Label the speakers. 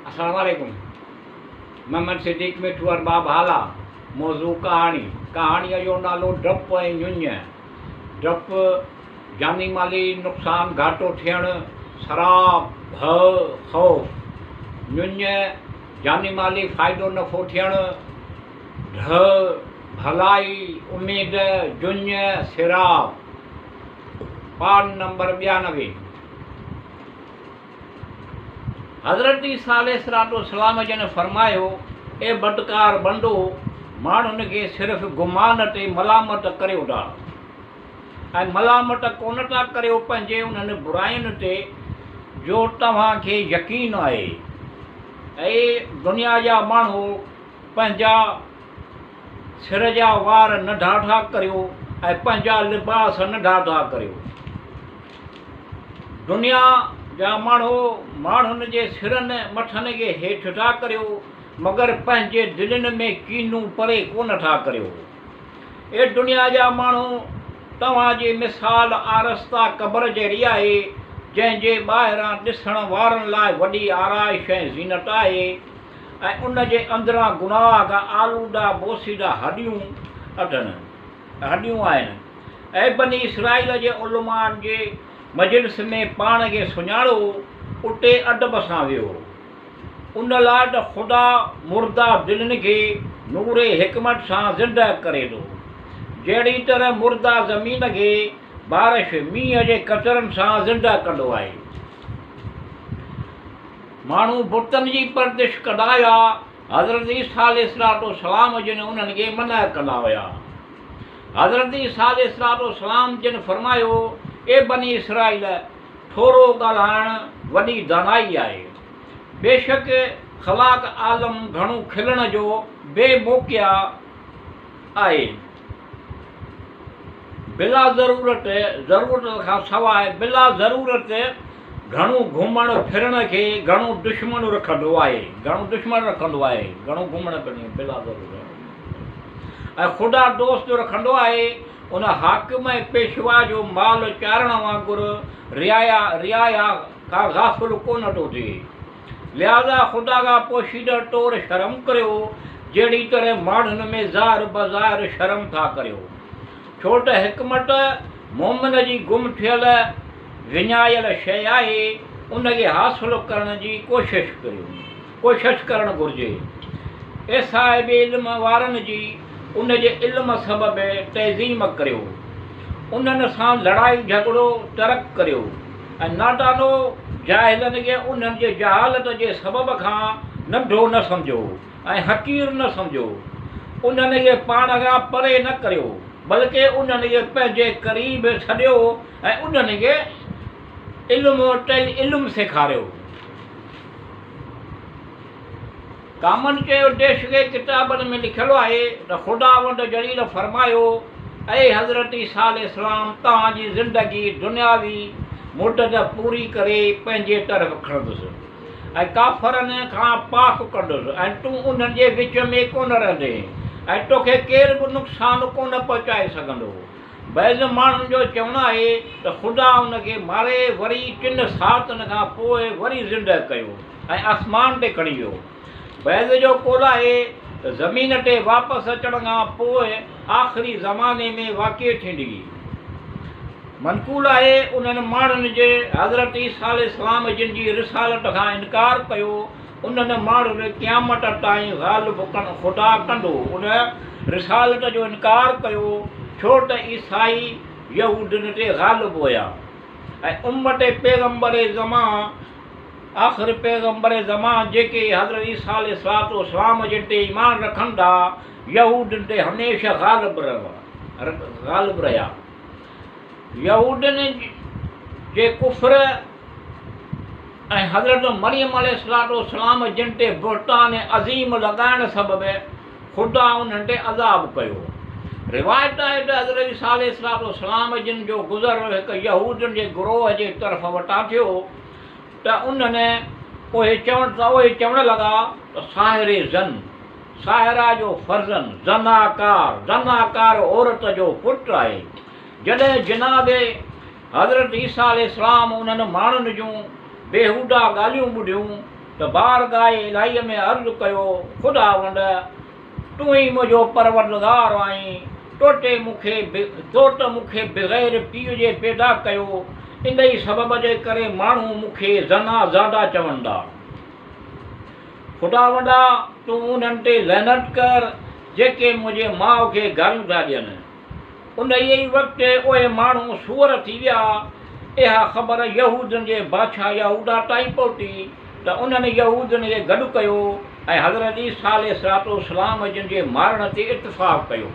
Speaker 1: अस्सलाम वालेकुम। मोहम्मद सिद्दीक मिठू अरबाब हाला। मौजू कहाणीअ जो नालो डप ऐं ञुञ। डप जानी माली नुक़सान घाटो थियणु, शराब, भउ, ख़ौफ़। ञुञ जानी माली फ़ाइदो नफ़ो थियणु, ढ भलाई, उम्मीद, जुञ, सिराब। पान नंबर 92। हज़रत ईसा अलैहिस्सलाम जन फरमायो, ए बदकार बंदो, माण्हुनि खे सिर्फ़ु गुमान ते मलामत करियो था ऐं मलामत कोन था करियो पंहिंजे उन्हनि बुराइयुनि ते जो तव्हांखे यकीन आहे। ऐं दुनिया जा माण्हू पंहिंजा सिर जा वार नंढा था करियो ऐं पंहिंजा लिबास नंढा था करियो। दुनिया जा माण्हुनि जे सिरनि मथनि खे हेठि था करियो, मगर पंहिंजे दिलनि में कीनू परे कोन था करियो। ए दुनिया जा माण्हू, तव्हांजी मिसाल आरस्ता क़बर जहिड़ी आहे, जंहिंजे ॿाहिरां ॾिसण वारनि लाइ वॾी आराइश ऐं ज़ीनत आहे ऐं उन जे अंदरां गुनाह खां आलूदा बोसीदा हॾियूं आहिनि। ऐं बनी इसराईल जे उलमान जे मजलिस में पाण खे सुञाणो, उते अदब सां वियो। उन लाइ त ख़ुदा मुर्दा दिलनि खे नूरे हिकमत सां ज़िंदह करे थो, जहिड़ी तरह मुर्दा ज़मीन खे बारिश मींहं जे कतरनि सां ज़िंदह कंदो आहे। माण्हू बुतनि जी परदिश कंदा हुआ। हज़रत ईसा अलैहिस्सलाम जिन उन्हनि खे मना कंदा हुआ। हज़रत ईसा अलैहिस्सलाम जिन फरमायो, ए बनी इसराईल, थोरो ॻाल्हाइणु वॾी दानाई आहे। बेशक ख़लाक आलम घणो खिलण जो बेमौक़िया आहे। बिला ज़रूरत खां सवाइ बिला ज़रूरत घणो घुमण फिरण खे घणो दुश्मन रखंदो आहे, घणो घुमण फिरण बिला ज़रूरत ऐं ख़ुदा दोस्त रखंदो आहे। उन हाकिम ऐं पेशवा जो माल चारण वांगुरु रियाया खां गाफ़िल कोन थो थिए। लिहाज़ा ख़ुदा खां पोशीदड़ तौरु शर्म करियो, जहिड़ी तरह माण्हुनि में ज़ाहिर बज़ाहिर शर्म था करियो। छो त हिकमत मोमिन जी गुम थियल विञायल शइ आहे, उनखे हासिलु करण जी कोशिश करणु घुरिजे। ए साहिब इल्म वारनि जी उन जे इल्म सबबि तहज़ीम करियो, उन्हनि सां लड़ाई झगड़ो तर्क करियो ऐं नादानो जाहिलनि खे उन्हनि जे जहालत जे सबब खां नंढो न सम्झो ऐं हक़ीर न सम्झो। उन्हनि खे पाण खां परे न करियो, बल्कि उन्हनि खे पंहिंजे क़रीब छॾियो ऐं उन्हनि खे इल्मु सेखारियो। कामन जे उद्देश्य खे किताबनि में लिखियलु आहे त ख़ुदावंद जलील फरमायो, ऐं हज़रत ईसा अलैहिस्सलाम, तव्हांजी ज़िंदगी दुनियावी मुद्दत पूरी करे पंहिंजे तरफ़ खणंदुसि ऐं काफ़रनि खां पाक कंदुसि ऐं तूं उन्हनि जे विच में कोन रहंदे ऐं तोखे केर बि नुक़सानु कोन पहुचाए सघंदो। बैज़ माण्हुनि जो चवणु आहे त ख़ुदा उनखे मारे वरी 3 सातनि खां पोइ वरी ज़िंदह कयो ऐं आसमान ते खणी वियो। बैज़ जो कौल आहे त ज़मीन ते वापसि अचण खां पोइ आख़िरी ज़माने में वाक़िअ थींदी। मनक़ूल आहे उन्हनि माण्हुनि जे हज़रत ईसा अलैहिस्सलाम जिन जी रिसालत खां इनकार कयो, उन्हनि माण्हुनि क़यामत ताईं ग़ालिब ख़ुदा कंदो उन रिसालत जो इनकार कयो, छो त ईसाई यहूदियुनि ते ग़ालिब हुया ऐं उम्मत आख़िर पैगम्बर ज़मान जेके हज़रत ईसा अलैहिस्सलाम जिन ते ईमान रखनि था, यहूदियुनि ते हमेशह ग़ालिब रहिया। यहूदियुनि जे कुफ़्र ऐं हज़रत मरियम अलैहिस्सलाम जिन ते बुहतान अज़ीम लॻाइण सबबि ख़ुदा उन्हनि ते अज़ाब कयो। रिवायत आहे त हज़रत ईसा अलैहिस्सलाम जिन जो गुज़र हिकु यहूदियुनि जे गिरोह जे तरफ़ वटां थियो त उन्हनि उहे चवणु लॻा त साहिरा जो फर्ज़न ज़नाकार औरत जो पुटु आहे। जॾहिं जनाब हज़रत ईसा अलैहिस्सलाम उन्हनि माण्हुनि जूं बेहूदा ॻाल्हियूं ॿुधियूं त बारगाह इलाही में अर्ज़ु कयो, ख़ुदावंद तूं ई मुंहिंजो परवरदिगार आहीं, तो त मूंखे बग़ैर पीउ जे पैदा कयो, इन ई सबब जे करे माण्हू मूंखे ज़ना ज़ादा चवनि था। ख़ुदावंदा तूं उन्हनि ते लहनत कर जेके मुंहिंजे माउ खे गारियूं था ॾियनि। उन ई वक़्तु उहे माण्हू सूअर थी विया। इहा ख़बर यहूदनि जे बादशाह यहूदा ताईं पहुती त उन्हनि यहूदनि खे गॾु कयो ऐं हज़रत ईसा अलैहिस्सलाम जिन जे मारण ते इत्तिफ़ाक़ कयो।